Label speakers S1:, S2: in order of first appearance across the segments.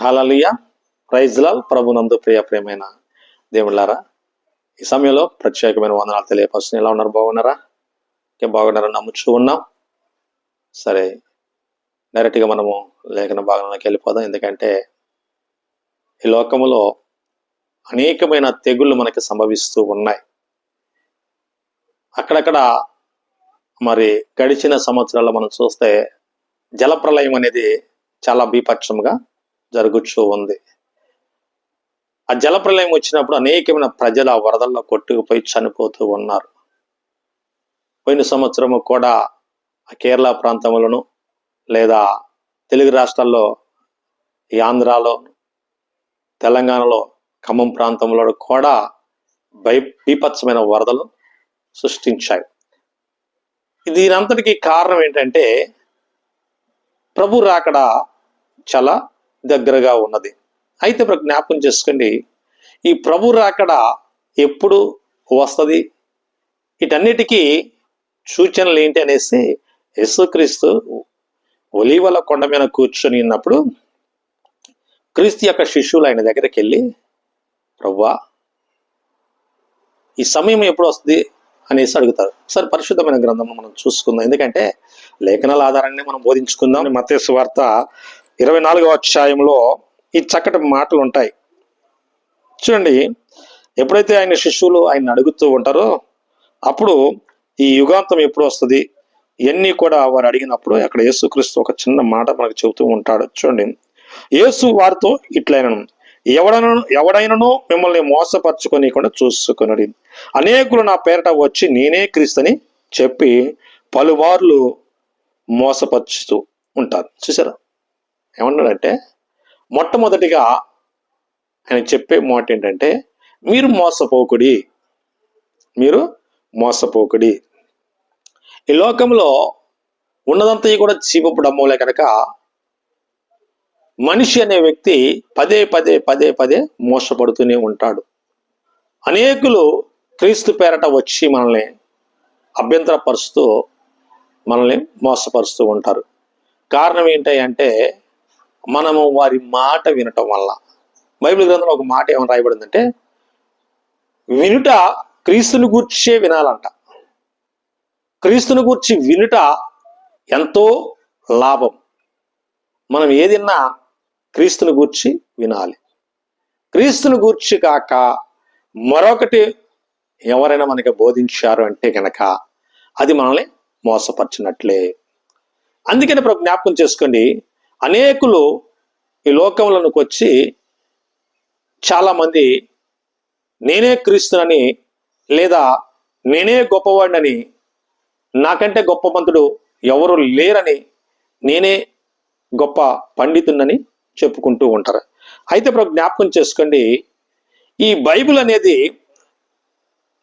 S1: హల్లెలూయా, praise lord. ప్రభునందు ప్రియమైన దేవుళ్ళారా, ఈ సమయంలో ప్రత్యేకమైన వందనాలు తెలియపరుస్తున్నాను. ఎలా ఉన్నారు? బాగున్నారా? బాగున్నారని నమ్ముచూ ఉన్నాం. సరే, డైరెక్ట్గా మనము లేఖన భాగంలోకి వెళ్ళిపోదాం. ఎందుకంటే ఈ లోకములో అనేకమైన తెగుళ్ళు మనకి సంభవిస్తూ ఉన్నాయి. అక్కడక్కడ మరి గడిచిన సంవత్సరాల్లో మనం చూస్తే జలప్రలయం అనేది చాలా బీభత్సంగా జరుగుతూ ఉంది. ఆ జలప్రలయం వచ్చినప్పుడు అనేకమైన ప్రజలు ఆ వరదల్లో కొట్టుకుపోయి చనిపోతూ ఉన్నారు. పోయిన సంవత్సరము కూడా కేరళ ప్రాంతంలోను లేదా తెలుగు రాష్ట్రాల్లో ఈ ఆంధ్రాలో, తెలంగాణలో, ఖమ్మం ప్రాంతంలో కూడా బీభత్సమైన వరదలు సృష్టించాయి. దీనంతటికీ కారణం ఏంటంటే ప్రభు రాకడ చాలా దగ్గరగా ఉన్నది. అయితే జ్ఞాపకం చేసుకోండి, ఈ ప్రభు రాకడ ఎప్పుడు వస్తుంది, వీటన్నిటికీ సూచనలు ఏంటి అనేసి యేసుక్రీస్తు ఒలీవల కొండ మీద కూర్చొని ఉన్నప్పుడు క్రీస్తు యొక్క శిష్యులు ఆయన దగ్గరికి వెళ్ళి, ప్రభువా ఈ సమయం ఎప్పుడు వస్తుంది అనేసి అడుగుతారు. సరే, పరిశుద్ధమైన గ్రంథం మనం చూసుకుందాం. ఎందుకంటే లేఖనాల ఆధారంగానే మనం బోధించుకుందాం. మత్తయి సువార్త 24వ అధ్యాయంలో ఈ చక్కటి మాటలు ఉంటాయి. చూడండి, ఎప్పుడైతే ఆయన శిష్యులు ఆయన అడుగుతూ ఉంటారో అప్పుడు ఈ యుగాంతం ఎప్పుడు వస్తుంది ఇవన్నీ కూడా వారు అడిగినప్పుడు అక్కడ యేసుక్రీస్తు ఒక చిన్న మాట మనకు చెబుతూ ఉంటాడు. చూడండి, యేసు వారితో ఇట్లైనను, ఎవడైనను మిమ్మల్ని మోసపరచుకోనీయకుండా చూసుకొనుడి. అనేకులు నా పేరట వచ్చి నేనే క్రీస్తుని చెప్పి పలువార్లు మోసపరుచుతూ ఉంటారు. చూసారా ఏమన్నాడంటే, మొట్టమొదటిగా ఆయన చెప్పే మాట ఏంటంటే, మీరు మోసపోకుడి. ఈ లోకంలో ఉన్నదంతా కూడా చీపపు డమ్మోలే కనుక మనిషి అనే వ్యక్తి పదే పదే మోసపడుతూనే ఉంటాడు. అనేకులు క్రీస్తు పేరట వచ్చి మనల్ని అభ్యంతరపరుస్తూ మనల్ని మోసపరుస్తూ ఉంటారు. కారణం ఏంటి అంటే మనము వారి మాట వినటం వల్ల. బైబిల్ గ్రంథంలో ఒక మాట ఏమని రాయబడిందంటే, వినుట క్రీస్తుని గూర్చే వినాలంట. క్రీస్తుని గూర్చి వినుట ఎంతో లాభం. మనం ఏదిన్నా క్రీస్తుని గూర్చి వినాలి. క్రీస్తుని గూర్చి కాక మరొకటి ఎవరైనా మనకి బోధించారు అంటే కనుక అది మనల్ని మోసపరిచినట్లే. అందుకని జ్ఞాపకం చేసుకోండి, అనేకులు ఈ లోకంలోకి వచ్చి చాలామంది నేనే క్రీస్తునని లేదా నేనే గొప్పవాడినని, నాకంటే గొప్ప మంతుడు ఎవరు లేరని, నేనే గొప్ప పండితున్నని చెప్పుకుంటూ ఉంటారు. అయితే జ్ఞాపకం చేసుకోండి, ఈ బైబిల్ అనేది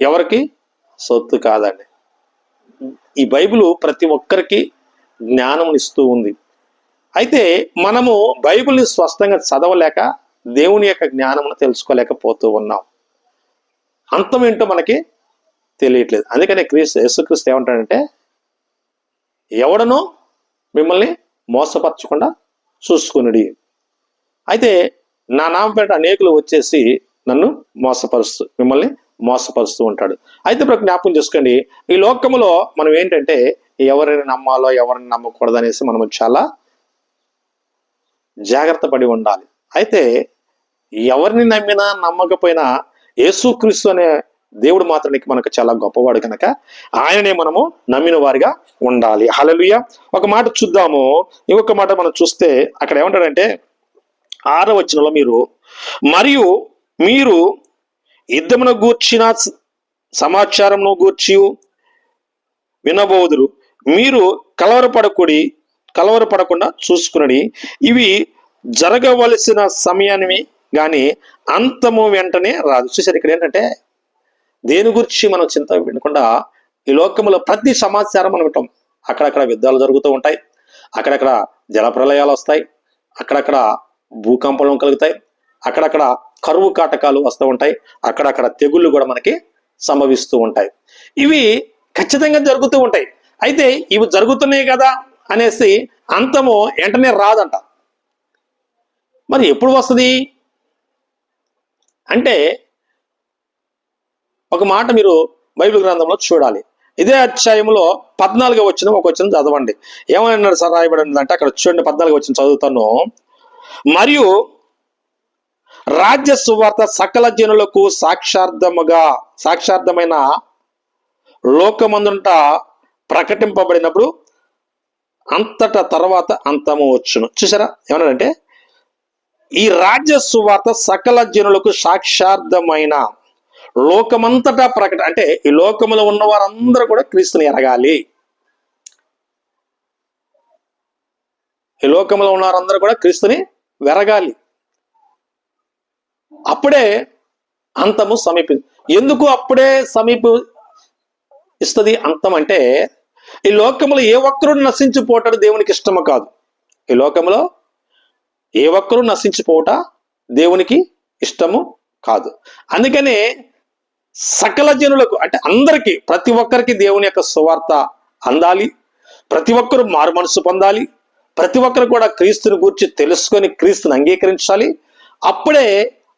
S1: ఎవరికి సొత్తు కాదండి. ఈ బైబిల్ ప్రతి ఒక్కరికి జ్ఞానం ఇస్తూ ఉంది. అయితే మనము బైబిల్ని స్పష్టంగా చదవలేక దేవుని యొక్క జ్ఞానమును తెలుసుకోలేకపోతూ ఉన్నాం. అంతం ఏంటో మనకి తెలియట్లేదు. అందుకనే యేసుక్రీస్తు ఏమంటాడంటే, ఎవడనో మిమ్మల్ని మోసపరచకుండా చూసుకునుడి. అయితే నా నామం పేరిట అనేకులు వచ్చేసి నన్ను మిమ్మల్ని మోసపరుస్తూ ఉంటాడు. అయితే జ్ఞాపకం చేసుకోండి, ఈ లోకములో మనం ఏంటంటే ఎవరిని నమ్మాలో ఎవరిని నమ్మకూడదు అనేసి మనము చాలా జాగ్రత్త పడి ఉండాలి. అయితే ఎవరిని నమ్మినా నమ్మకపోయినా యేసుక్రీస్తు అనే దేవుడు మాత్రానికి మనకు చాలా గొప్పవాడు కనుక ఆయననే మనము నమ్మిన వారిగా ఉండాలి. హల్లెలూయా. ఒక మాట చూద్దాము. ఇంకొక మాట మనం చూస్తే అక్కడ ఏమంటాడంటే 6వ వచనంలో, మరియు మీరు యుద్ధమును గూర్చిన సమాచారమును గూర్చి వినబోదురు. మీరు కలవరపడకుండా చూసుకుని ఇవి జరగవలసిన సమయాన్ని గాని అంతము వెంటనే రాదు. చూసారు, ఇక్కడ ఏంటంటే దేని గురించి మనం చింత వినకుండా ఈ లోకంలో ప్రతి సమాచారం మనం వింటాం. అక్కడక్కడ యుద్ధాలు జరుగుతూ ఉంటాయి, అక్కడక్కడ జలప్రలయాలు వస్తాయి, అక్కడక్కడ భూకంపాలు కలుగుతాయి, అక్కడక్కడ కరువు కాటకాలు వస్తూ ఉంటాయి, అక్కడక్కడ తెగుళ్ళు కూడా మనకి సంభవిస్తూ ఉంటాయి. ఇవి ఖచ్చితంగా జరుగుతూ ఉంటాయి. అయితే ఇవి జరుగుతున్నాయి కదా అనేసి అంతము వెంటనే రాదంట. మరి ఎప్పుడు వస్తుంది అంటే ఒక మాట మీరు బైబిల్ గ్రంథంలో చూడాలి. ఇదే అధ్యాయంలో 14వ వచనం ఒక వచనం చదవండి. ఏమన్నాడు సార్ రాయబడింది అంటే, అక్కడ చూడండి 14వ వచనం చదువుతాను. మరియు రాజ్య సువార్త సకల జనులకు సాక్షార్థమైన లోకమందుంట ప్రకటింపబడినప్పుడు అంతటా తర్వాత అంతము వచ్చును. చూసారా ఏమన్నాడంటే, ఈ రాజ్య సువార్త సకల జనులకు సాక్షార్థమైన లోకమంతటా అంటే ఈ లోకములో ఉన్న వారందరూ కూడా క్రీస్తుని ఎరగాలి. ఈ లోకంలో ఉన్న వారందరూ కూడా క్రీస్తుని వెరగాలి. అప్పుడే అంతము ఎందుకు అప్పుడే ఇస్తుంది అంతం అంటే, ఈ లోకములో ఏ ఒక్కరూ నశించిపోవటం దేవునికి ఇష్టము కాదు. ఈ లోకంలో ఏ ఒక్కరూ నశించిపోవట దేవునికి ఇష్టము కాదు. అందుకనే సకల జనులకు అంటే అందరికీ, ప్రతి ఒక్కరికి దేవుని యొక్క సువార్త అందాలి. ప్రతి ఒక్కరు మారు మనసు పొందాలి. ప్రతి ఒక్కరు కూడా క్రీస్తుని గూర్చి తెలుసుకొని క్రీస్తుని అంగీకరించాలి. అప్పుడే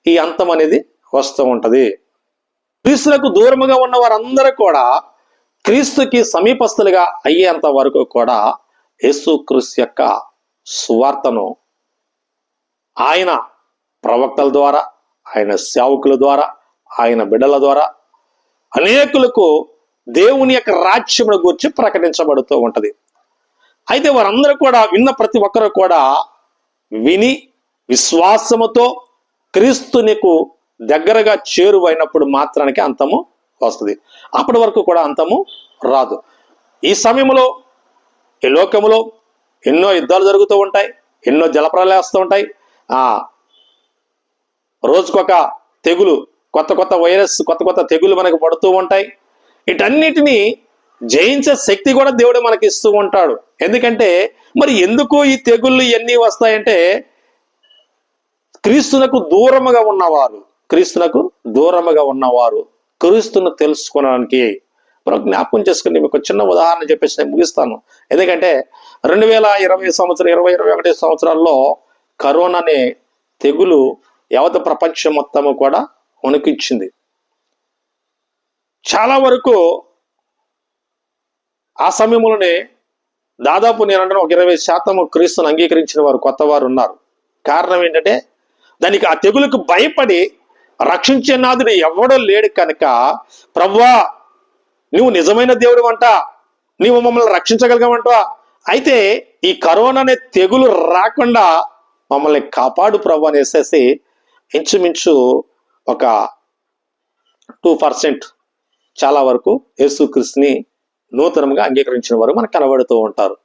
S1: ఈ అంతం అనేది వస్తూ ఉంటది. క్రీస్తులకు దూరముగా ఉన్న వారందరూ కూడా క్రీస్తుకి సమీపస్తులుగా అయ్యేంత వరకు కూడా యేసుక్రీస్తు యొక్క సువార్తను ఆయన ప్రవక్తల ద్వారా, ఆయన సేవకుల ద్వారా, ఆయన బిడ్డల ద్వారా అనేకులకు దేవుని యొక్క రాజ్యమును గురించి ప్రకటించబడుతూ ఉంటది. అయితే వారందరూ కూడా విన్న ప్రతి ఒక్కరు కూడా విని విశ్వాసముతో క్రీస్తునికు దగ్గరగా చేరువైనప్పుడు మాత్రానికి అంతము వస్తుంది. అప్పటి వరకు కూడా అంతము రాదు. ఈ సమయంలో ఈ లోకములో ఎన్నో యుద్ధాలు జరుగుతూ ఉంటాయి, ఎన్నో జలప్రలయాలు వస్తూ ఉంటాయి. రోజుకొక తెగులు, కొత్త కొత్త వైరస్, కొత్త కొత్త తెగులు మనకు పడుతూ ఉంటాయి. వీటన్నిటినీ జయించే శక్తి కూడా దేవుడు మనకి ఇస్తూ ఉంటాడు. ఎందుకంటే మరి ఎందుకు ఈ తెగుళ్ళు ఇవన్నీ వస్తాయంటే, క్రీస్తునకు దూరముగా ఉన్నవారు క్రీస్తును తెలుసుకోవడానికి. మనం జ్ఞాపకం చేసుకుని మీకు చిన్న ఉదాహరణ చెప్పేసి నేను ముగిస్తాను. ఎందుకంటే 2020 సంవత్సరం 2021 సంవత్సరాల్లో కరోనా అనే తెగులు యావత్ ప్రపంచం మొత్తము కూడా వణికించింది. చాలా వరకు ఆ సమయంలోనే దాదాపు నేనంటే ఒక 20% క్రీస్తుని అంగీకరించిన వారు, కొత్త వారు ఉన్నారు. కారణం ఏంటంటే, దానికి ఆ తెగులకు భయపడి రక్షించే నాదుడు ఎవడో లేడు కనుక, ప్రభువా నువ్వు నిజమైన దేవుడు అంట, నీవు మమ్మల్ని రక్షించగలిగావంట, అయితే ఈ కరోనా అనే తెగులు రాకుండా మమ్మల్ని కాపాడు ప్రభు అనేసేసి ఇంచుమించు ఒక 2% చాలా వరకు యేసుక్రీస్తుని నూతనంగా అంగీకరించిన వారు మనకు కనబడుతూ ఉంటారు.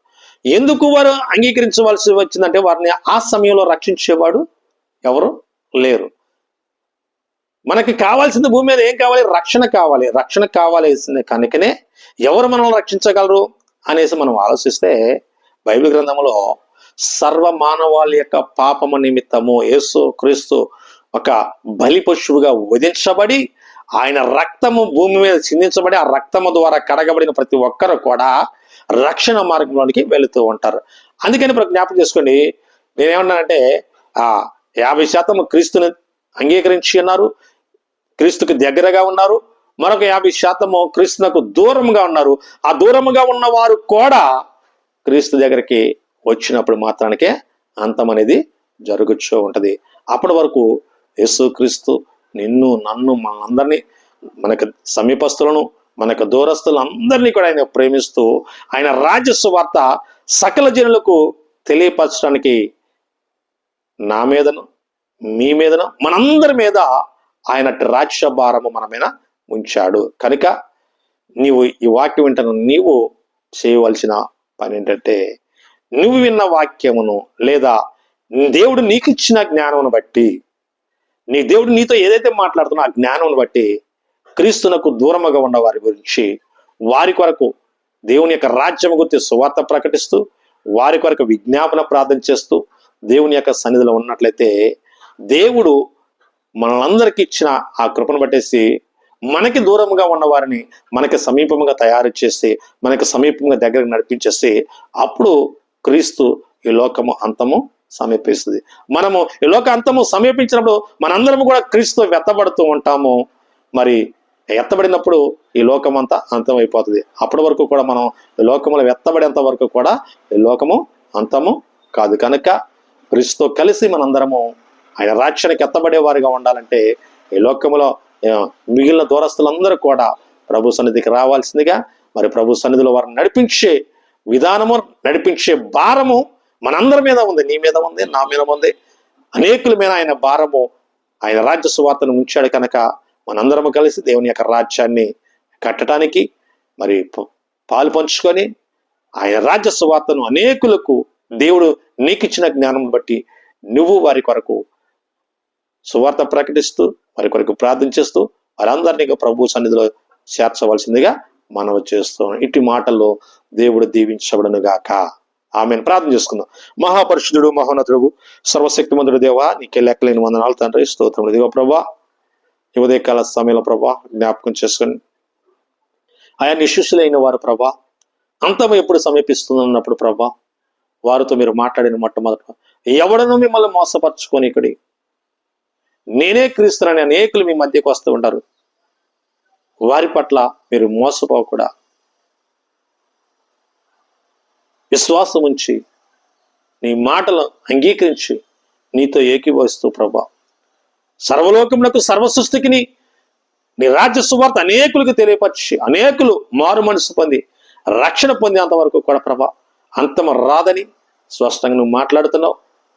S1: ఎందుకు వారు అంగీకరించవలసి వచ్చిందంటే, వారిని ఆ సమయంలో రక్షించేవాడు ఎవరు లేరు. మనకి కావాల్సింది భూమి మీద ఏం కావాలి? రక్షణ కావాల్సిందే. కనుకనే ఎవరు మనల్ని రక్షించగలరు అనేసి మనం ఆలోచిస్తే, బైబిల్ గ్రంథంలో సర్వ మానవాళి యొక్క పాపము నిమిత్తము యేసుక్రీస్తు ఒక బలి పశువుగా వధించబడి, ఆయన రక్తము భూమి మీద చిందించబడి, ఆ రక్తము ద్వారా కడగబడిన ప్రతి ఒక్కరు కూడా రక్షణ మార్గంలోనికి వెళుతూ ఉంటారు. అందుకని ఇప్పుడు జ్ఞాపకం చేసుకోండి, నేనేమన్నానంటే 50% క్రీస్తుని అంగీకరించి ఉన్నారు, క్రీస్తుకి దగ్గరగా ఉన్నారు. మరొక 50% క్రీస్తునకు దూరంగా ఉన్నారు. ఆ దూరముగా ఉన్న వారు కూడా క్రీస్తు దగ్గరికి వచ్చినప్పుడు మాత్రానికే అంతం అనేది జరుగుతూ ఉంటది. అప్పటి వరకు యేసుక్రీస్తు నిన్ను, నన్ను, మనందరినీ, మనకు సమీపస్తులను, మనకు దూరస్తులను అందరినీ కూడా ఆయన ప్రేమిస్తూ ఆయన రాజ్య సువార్త సకల జనులకు తెలియపరచడానికి నా మీదను, మీ మీదను, మనందరి మీద ఆయన రాజ్య భారము మన మీద ఉంచాడు. కనుక నీవు ఈ వాక్యం వింటున్న నీవు చేయవలసిన పని ఏంటంటే, నువ్వు విన్న వాక్యమును లేదా దేవుడు నీకు ఇచ్చిన జ్ఞానమును బట్టి, నీ దేవుడు నీతో ఏదైతే మాట్లాడుతున్నా ఆ జ్ఞానమును బట్టి క్రీస్తునకు దూరముగా ఉన్న వారి గురించి, వారి కొరకు దేవుని యొక్క రాజ్యము గురించి సువార్త ప్రకటిస్తూ, వారి కొరకు విజ్ఞాపన ప్రార్థన చేస్తూ దేవుని యొక్క సన్నిధిలో ఉన్నట్లయితే, దేవుడు మనందరికి ఇచ్చిన ఆ కృపను బట్టేసి మనకి దూరంగా ఉన్న వారిని మనకి సమీపంగా తయారు చేసి, మనకి సమీపంగా దగ్గరకు నడిపించేసి, అప్పుడు క్రీస్తు ఈ లోకము అంతము సమీపిస్తుంది. మనము ఈ లోక అంతము సమీపించినప్పుడు మనందరము కూడా క్రీస్తు ఎత్తబడుతూ ఉంటాము. మరి ఎత్తబడినప్పుడు ఈ లోకం అంతా అంతం అయిపోతుంది. అప్పటి వరకు కూడా మనం ఈ లోకములో ఎత్తబడేంత వరకు కూడా ఈ లోకము అంతము కాదు. కనుక క్రీస్తుతో కలిసి మనందరము ఆయన రాజ్యానికి ఎత్తబడే వారిగా ఉండాలంటే ఈ లోకములో మిగిలిన దూరస్తులందరూ కూడా ప్రభు సన్నిధికి రావాల్సిందిగా, మరి ప్రభు సన్నిధిలో వారిని నడిపించే విధానము, నడిపించే భారము మనందరి మీద ఉంది. నీ మీద ఉంది, నా మీద ఉంది, అనేకుల మీద ఆయన భారము, ఆయన రాజ్య సువార్తను ఉంచాడు. కనుక మనందరము కలిసి దేవుని యొక్క రాజ్యాన్ని కట్టడానికి మరి పాలు పంచుకొని ఆయన రాజ్య సువార్తను అనేకులకు దేవుడు నీకు ఇచ్చిన జ్ఞానం బట్టి నువ్వు వారి కొరకు సువార్త ప్రకటిస్తూ, వారి కొరకు ప్రార్థన చేస్తూ వారందరినీ ప్రభు సన్నిధిలో చేర్చవలసిందిగా మనవి చేస్తున్నాం. ఇట్టి మాటల్లో దేవుడు దీవించబడును గాక. ఆమెను ప్రార్థన చేసుకుందాం. మహాపరిశుద్ధుడు, మహోన్నతుడు, సర్వశక్తిమంతుడు దేవా, నీకే లెక్కలేని వందనాలు తండ్రి, స్తోత్రములు. దిగో ప్రభా, ఈ ఉదయకాల సమయంలో ప్రభా జ్ఞాపకం చేసుకొని ఆయన నిశిష్యులైన వారు ప్రభా అంతం ఎప్పుడు సమీపిస్తున్నప్పుడు ప్రభా వారితో మీరు మాట్లాడిన మొట్టమొదట ఎవడను మిమ్మల్ని మోసపరచుకొని ఇక్కడి నేనే క్రీస్తునని అనేకులు మీ మధ్యకు వస్తూ ఉంటారు. వారి పట్ల మీరు మోసపోకుండా విశ్వాసం ఉంచి నీ మాటలు అంగీకరించి నీతో ఏకీభవిస్తూ ప్రభా సర్వలోకములకు సర్వ సృష్టికి నీ రాజ్య సువార్త అనేకులకు తెలియపరిచి అనేకులు మారు మనసు పొంది రక్షణ పొందేంత వరకు కూడా ప్రభా అంతం రాదని స్పష్టంగా నువ్వు మాట్లాడుతున్నావు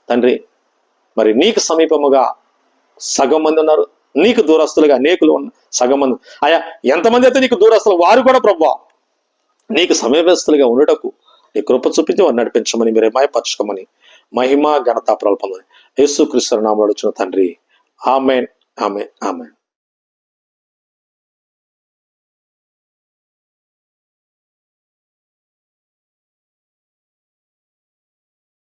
S1: తండ్రి. మరి నీకు సమీపముగా సగం మంది ఉన్నారు, నీకు దూరస్తులుగా అనేకులు సగం మంది. అయ్యా, ఎంతమంది అయితే నీకు దూరస్తులు వారు కూడా ప్రభా నీకు సమీపస్తులుగా ఉండటకు నీ కృప చూపించి వారు నడిపించమని, మీరే మాయపరచుకోమని, మహిమ ఘనత పొందని యేసుక్రీస్తు నామములో అడుగుచున్న తండ్రి. ఆమేన్, ఆమేన్, ఆమేన్.